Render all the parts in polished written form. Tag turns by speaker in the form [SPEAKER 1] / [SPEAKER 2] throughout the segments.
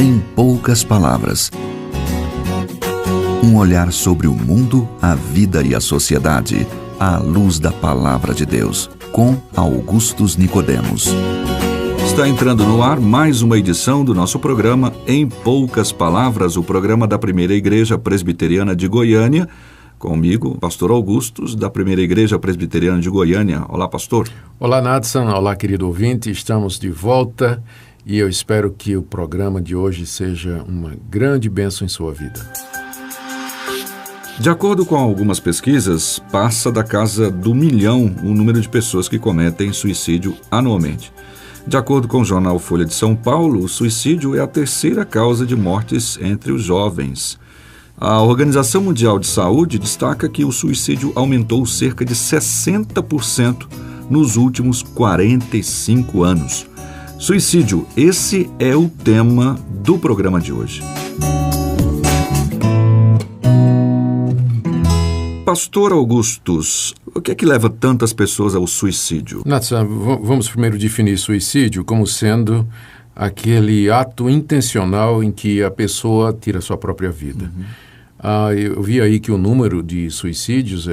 [SPEAKER 1] Em poucas palavras. Um olhar sobre o mundo, a vida e a sociedade, à luz da Palavra de Deus, com Augustus Nicodemos. Está entrando no ar mais uma edição do nosso programa Em Poucas Palavras, o programa da Primeira Igreja Presbiteriana de Goiânia. Comigo, pastor Augustus, da Primeira Igreja Presbiteriana de Goiânia. Olá, pastor.
[SPEAKER 2] Olá, Nadson. Olá, querido ouvinte. Estamos de volta e eu espero que o programa de hoje seja uma grande bênção em sua vida.
[SPEAKER 1] De acordo com algumas pesquisas, passa da casa do 1 milhão o número de pessoas que cometem suicídio anualmente. De acordo com o jornal Folha de São Paulo, o suicídio é a terceira causa de mortes entre os jovens. A Organização Mundial de Saúde destaca que o suicídio aumentou cerca de 60% nos últimos 45 anos. Suicídio, esse é o tema do programa de hoje. Pastor Augustus, o que é que leva tantas pessoas ao suicídio?
[SPEAKER 2] Nathan, vamos primeiro definir suicídio como sendo aquele ato intencional em que a pessoa tira sua própria vida. Eu vi aí que o número de suicídios,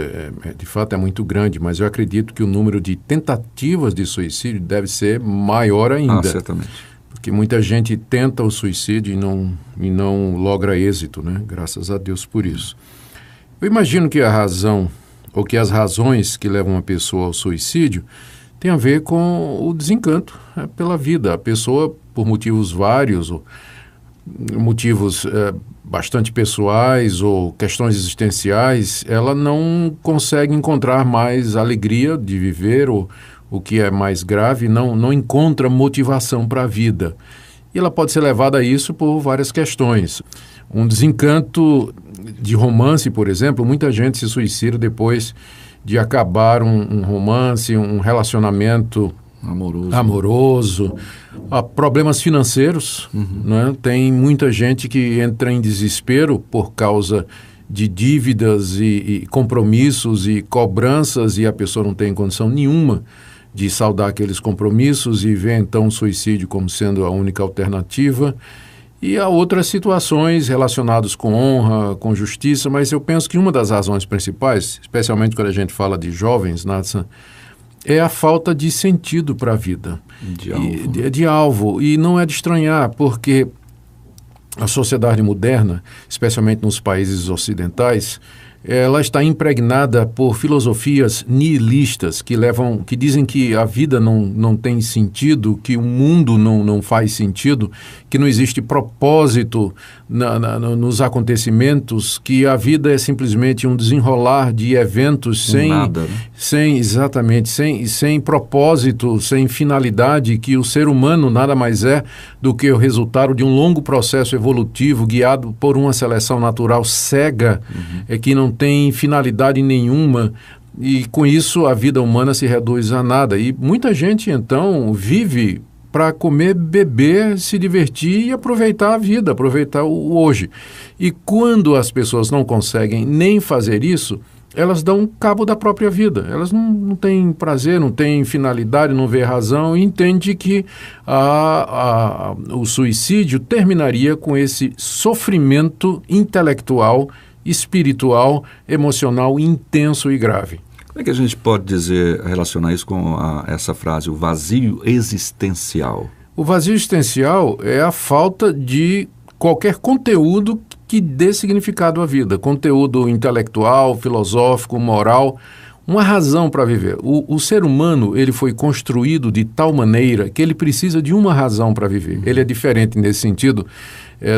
[SPEAKER 2] de fato, é muito grande, mas eu acredito que o número de tentativas de suicídio deve ser maior ainda.
[SPEAKER 1] Certamente.
[SPEAKER 2] Porque muita gente tenta o suicídio e não logra êxito, né? Graças a Deus por isso. Eu imagino que a razão, ou que as razões que levam uma pessoa ao suicídio tem a ver com o desencanto pela vida. A pessoa, por motivos vários, motivos bastante pessoais ou questões existenciais, ela não consegue encontrar mais alegria de viver, ou o que é mais grave, não encontra motivação para a vida. E ela pode ser levada a isso por várias questões. Um desencanto de romance, por exemplo, muita gente se suicida depois de acabar um romance, um relacionamento amoroso. Há problemas financeiros, né? Tem muita gente que entra em desespero por causa de dívidas e compromissos e cobranças, e a pessoa não tem condição nenhuma de saldar aqueles compromissos e vê então o suicídio como sendo a única alternativa. E há outras situações relacionadas com honra, com justiça, mas eu penso que uma das razões principais, especialmente quando a gente fala de jovens, Nathan, é a falta de sentido para a vida. De alvo. E não é de estranhar, porque a sociedade moderna, especialmente nos países ocidentais, ela está impregnada por filosofias nihilistas que dizem que a vida não tem sentido, que o mundo não faz sentido, que não existe propósito nos acontecimentos, que a vida é simplesmente um desenrolar de eventos sem propósito, sem finalidade, que o ser humano nada mais é do que o resultado de um longo processo evolutivo guiado por uma seleção natural cega, que não tem finalidade nenhuma, e com isso a vida humana se reduz a nada. E muita gente então vive para comer, beber, se divertir e aproveitar a vida, aproveitar o hoje. E quando as pessoas não conseguem nem fazer isso, elas dão cabo da própria vida. Elas não têm prazer, não têm finalidade, não vê razão, e entende que o suicídio terminaria com esse sofrimento intelectual, espiritual, emocional, intenso e grave.
[SPEAKER 1] Como é que a gente pode relacionar isso com essa frase, o vazio existencial?
[SPEAKER 2] O vazio existencial é a falta de qualquer conteúdo que dê significado à vida, conteúdo intelectual, filosófico, moral, uma razão para viver. O ser humano, ele foi construído de tal maneira que ele precisa de uma razão para viver. Ele é diferente nesse sentido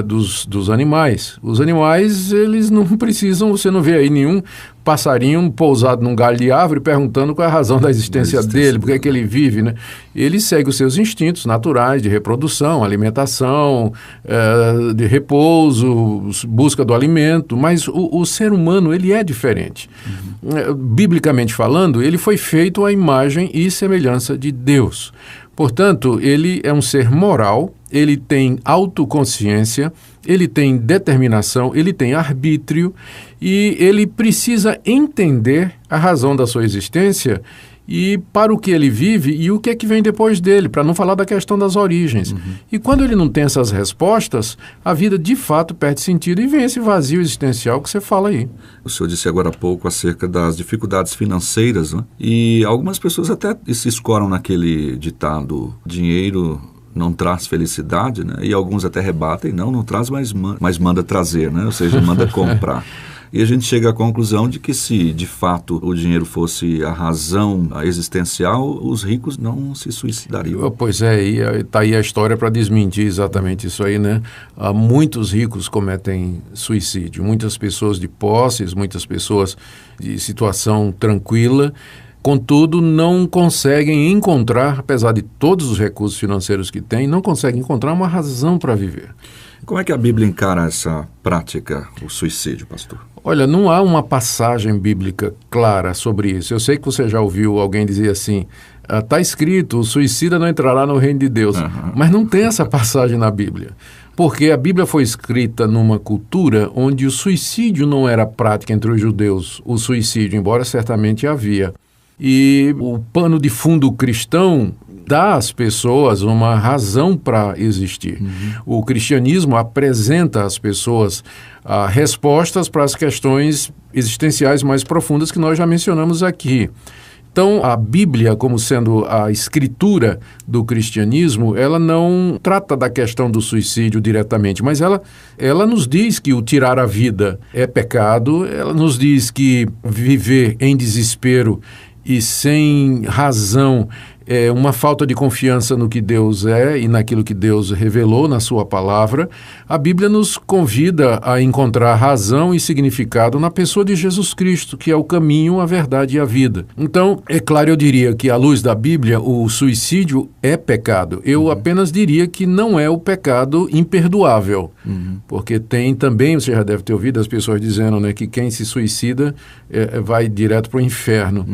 [SPEAKER 2] dos animais. Os animais, eles não precisam, você não vê aí nenhum passarinho pousado num galho de árvore perguntando qual é a razão da existência dele, por que é que ele vive, né? Ele segue os seus instintos naturais de reprodução, alimentação, de repouso, busca do alimento, mas o ser humano, ele é diferente. Biblicamente falando, ele foi feito à imagem e semelhança de Deus. Portanto, ele é um ser moral, ele tem autoconsciência, ele tem determinação, ele tem arbítrio e ele precisa entender a razão da sua existência e para o que ele vive e o que é que vem depois dele, para não falar da questão das origens. E quando ele não tem essas respostas, a vida de fato perde sentido e vem esse vazio existencial que você fala aí.
[SPEAKER 1] O senhor disse agora há pouco acerca das dificuldades financeiras, né? E algumas pessoas até se escoram naquele ditado: dinheiro não traz felicidade, né? E alguns até rebatem: não traz, mas manda trazer, né? Ou seja, manda comprar. E a gente chega à conclusão de que, se de fato o dinheiro fosse a razão existencial, os ricos não se suicidariam.
[SPEAKER 2] Pois é, e está aí a história para desmentir exatamente isso aí, né? Muitos ricos cometem suicídio, muitas pessoas de posses, muitas pessoas de situação tranquila, contudo, não conseguem encontrar, apesar de todos os recursos financeiros que têm, não conseguem encontrar uma razão para viver.
[SPEAKER 1] Como é que a Bíblia encara essa prática, o suicídio, pastor?
[SPEAKER 2] Olha, não há uma passagem bíblica clara sobre isso. Eu sei que você já ouviu alguém dizer assim: está escrito, o suicida não entrará no reino de Deus. Mas não tem essa passagem na Bíblia. Porque a Bíblia foi escrita numa cultura onde o suicídio não era prática entre os judeus, o suicídio, embora certamente havia. E o pano de fundo cristão dá às pessoas uma razão para existir. O cristianismo apresenta às pessoas respostas para as questões existenciais mais profundas que nós já mencionamos aqui. Então, a Bíblia, como sendo a escritura do cristianismo, ela não trata da questão do suicídio diretamente, mas ela nos diz que o tirar a vida é pecado, ela nos diz que viver em desespero e sem razão é uma falta de confiança no que Deus é e naquilo que Deus revelou na sua palavra. A Bíblia nos convida a encontrar razão e significado na pessoa de Jesus Cristo, que é o caminho, a verdade e a vida. Então, é claro, eu diria que, à luz da Bíblia, o suicídio é pecado. Eu apenas diria que não é o pecado imperdoável, porque tem também, você já deve ter ouvido as pessoas dizendo, né, que quem se suicida vai direto para o inferno.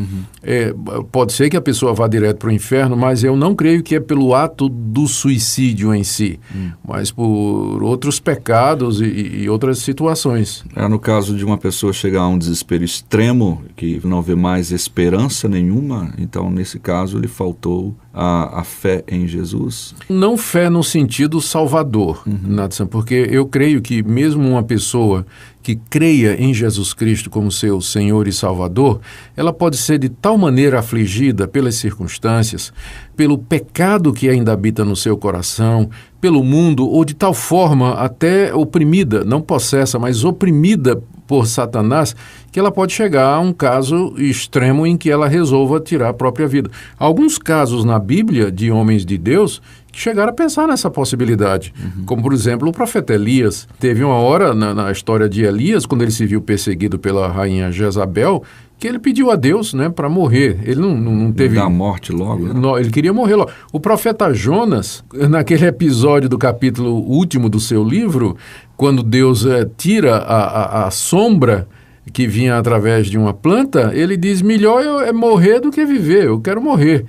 [SPEAKER 2] Pode ser que a pessoa vá direto para o inferno, mas eu não creio que é pelo ato do suicídio em si, mas por outros pecados e outras situações.
[SPEAKER 1] No caso de uma pessoa chegar a um desespero extremo, que não vê mais esperança nenhuma, então nesse caso lhe faltou a fé em Jesus?
[SPEAKER 2] Não fé no sentido salvador, Nathan, porque eu creio que mesmo uma pessoa que creia em Jesus Cristo como seu Senhor e Salvador, ela pode ser de tal maneira afligida pelas circunstâncias, pelo pecado que ainda habita no seu coração, pelo mundo, ou de tal forma até oprimida, não possessa, mas oprimida por Satanás, que ela pode chegar a um caso extremo em que ela resolva tirar a própria vida. Há alguns casos na Bíblia de homens de Deus que chegaram a pensar nessa possibilidade. Como, por exemplo, o profeta Elias. Teve uma hora na história de Elias, quando ele se viu perseguido pela rainha Jezabel, que ele pediu a Deus, né, para morrer. Ele não teve...
[SPEAKER 1] Da morte logo, né?
[SPEAKER 2] Não, ele queria morrer logo. O profeta Jonas, naquele episódio do capítulo último do seu livro, quando Deus tira a sombra que vinha através de uma planta, ele diz: melhor é morrer do que viver, eu quero morrer.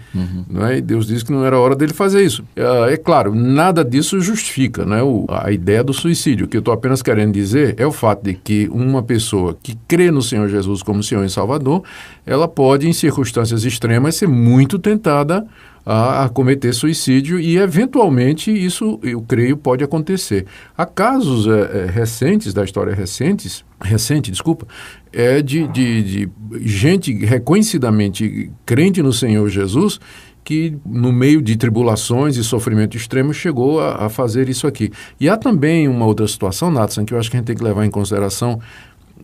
[SPEAKER 2] Não é? E Deus disse que não era hora dele fazer isso. É claro, nada disso justifica, né, a ideia do suicídio. O que eu estou apenas querendo dizer é o fato de que uma pessoa que crê no Senhor Jesus como Senhor e Salvador, ela pode, em circunstâncias extremas, ser muito tentada a cometer suicídio e, eventualmente, isso, eu creio, pode acontecer. Há casos recentes, da história recente, de gente reconhecidamente crente no Senhor Jesus, que no meio de tribulações e sofrimento extremo chegou a fazer isso aqui. E há também uma outra situação, Nathan, que eu acho que a gente tem que levar em consideração,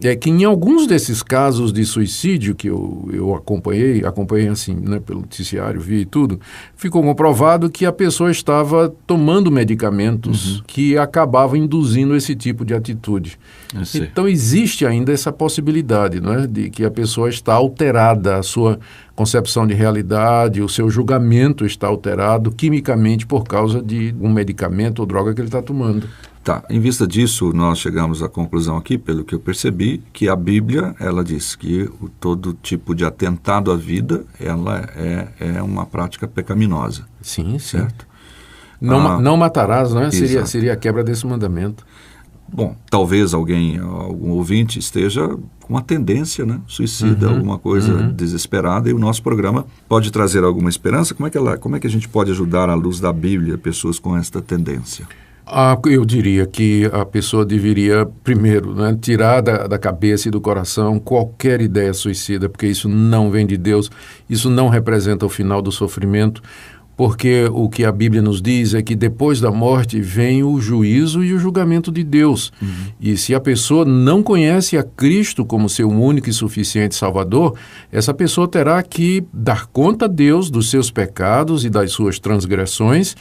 [SPEAKER 2] é que em alguns desses casos de suicídio que eu acompanhei assim, né, pelo noticiário, vi e tudo, ficou comprovado que a pessoa estava tomando medicamentos que acabavam induzindo esse tipo de atitude. Então existe ainda essa possibilidade, não é, de que a pessoa está alterada, a sua concepção de realidade, o seu julgamento está alterado quimicamente por causa de um medicamento ou droga que ele está tomando.
[SPEAKER 1] Tá, em vista disso, nós chegamos à conclusão aqui, pelo que eu percebi, que a Bíblia, ela diz que todo tipo de atentado à vida, ela é uma prática pecaminosa.
[SPEAKER 2] Sim,
[SPEAKER 1] certo?
[SPEAKER 2] Não matarás, não é? Seria a quebra desse mandamento.
[SPEAKER 1] Bom, talvez algum ouvinte esteja com uma tendência, né, suicida, alguma coisa desesperada, e o nosso programa pode trazer alguma esperança. Como é que a gente pode ajudar, à luz da Bíblia, pessoas com esta tendência?
[SPEAKER 2] Eu diria que a pessoa deveria, primeiro, né, tirar da cabeça e do coração qualquer ideia suicida, porque isso não vem de Deus, isso não representa o final do sofrimento, porque o que a Bíblia nos diz é que depois da morte vem o juízo e o julgamento de Deus. E se a pessoa não conhece a Cristo como seu único e suficiente Salvador, essa pessoa terá que dar conta a Deus dos seus pecados e das suas transgressões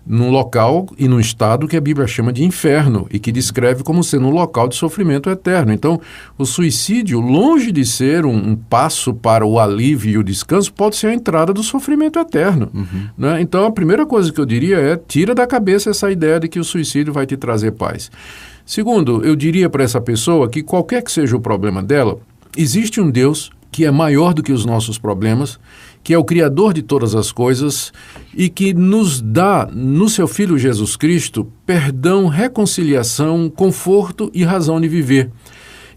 [SPEAKER 2] num local e num estado que a Bíblia chama de inferno e que descreve como sendo um local de sofrimento eterno. Então, o suicídio, longe de ser um passo para o alívio e o descanso, pode ser a entrada do sofrimento eterno. Né? Então, a primeira coisa que eu diria é: tira da cabeça essa ideia de que o suicídio vai te trazer paz. Segundo, eu diria para essa pessoa que qualquer que seja o problema dela, existe um Deus que é maior do que os nossos problemas, que é o Criador de todas as coisas e que nos dá, no seu Filho Jesus Cristo, perdão, reconciliação, conforto e razão de viver.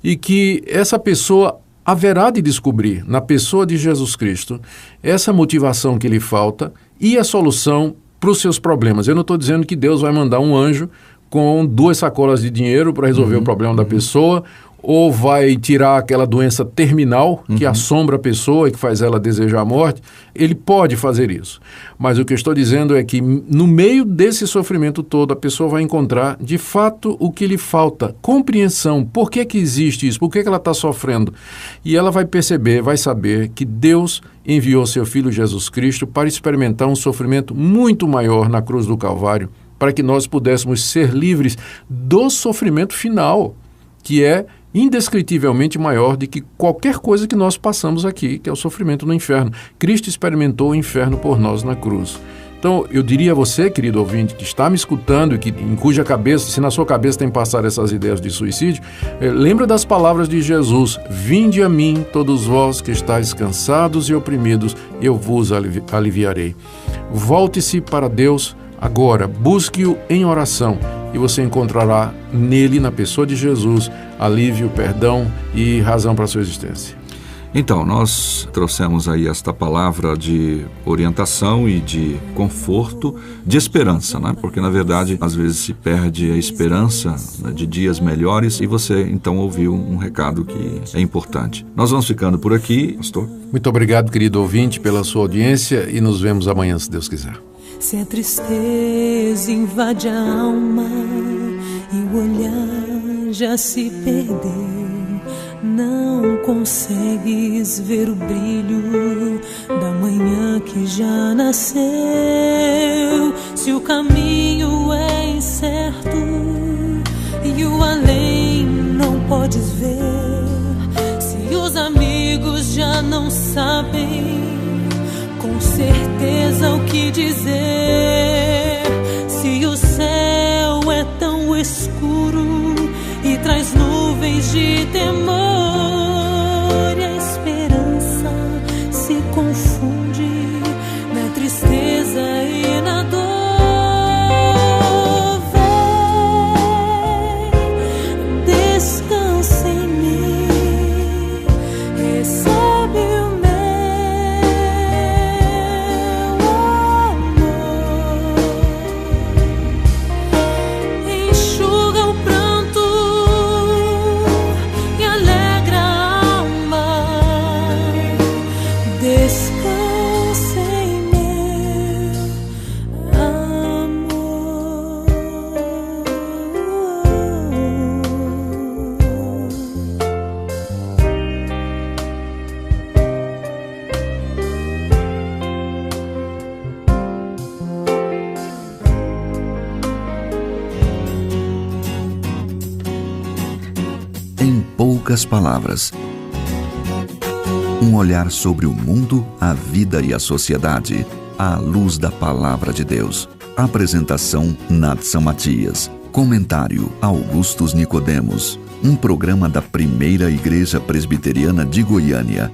[SPEAKER 2] E que essa pessoa haverá de descobrir, na pessoa de Jesus Cristo, essa motivação que lhe falta e a solução para os seus problemas. Eu não estou dizendo que Deus vai mandar um anjo com 2 sacolas de dinheiro para resolver o problema da pessoa, ou vai tirar aquela doença terminal que assombra a pessoa e que faz ela desejar a morte. Ele pode fazer isso. Mas o que eu estou dizendo é que no meio desse sofrimento todo, a pessoa vai encontrar, de fato, o que lhe falta. Compreensão. Por que existe isso? Por que ela está sofrendo? E ela vai perceber, vai saber que Deus enviou seu Filho Jesus Cristo para experimentar um sofrimento muito maior na cruz do Calvário, para que nós pudéssemos ser livres do sofrimento final, que é indescritivelmente maior do que qualquer coisa que nós passamos aqui, que é o sofrimento no inferno. Cristo experimentou o inferno por nós na cruz. Então, eu diria a você, querido ouvinte, que está me escutando e em cuja cabeça, se na sua cabeça tem passado essas ideias de suicídio, lembra das palavras de Jesus: vinde a mim, todos vós que estáis cansados e oprimidos, eu vos aliviarei. Volte-se para Deus agora, busque-o em oração e você encontrará nele, na pessoa de Jesus, alívio, perdão e razão para a sua existência.
[SPEAKER 1] Então, nós trouxemos aí esta palavra de orientação e de conforto, de esperança, né? Porque, na verdade, às vezes se perde a esperança, né, de dias melhores, e você, então, ouviu um recado que é importante. Nós vamos ficando por aqui, pastor.
[SPEAKER 2] Muito obrigado, querido ouvinte, pela sua audiência, e nos vemos amanhã, se Deus quiser.
[SPEAKER 3] Se a tristeza invade a alma e o olhar já se perdeu, não consegues ver o brilho da manhã que já nasceu. Se o caminho é incerto e o além não podes ver, se os amigos já não sabem com certeza o que dizer, se o céu é tão escuro e traz nuvens de temor e a esperança se confunde na tristeza e na dor, vem, descansa em mim, recebe o
[SPEAKER 4] poucas palavras. Um olhar sobre o mundo, a vida e a sociedade, à luz da Palavra de Deus. Apresentação: Nadson Matias. Comentário: Augustus Nicodemos. Um programa da Primeira Igreja Presbiteriana de Goiânia.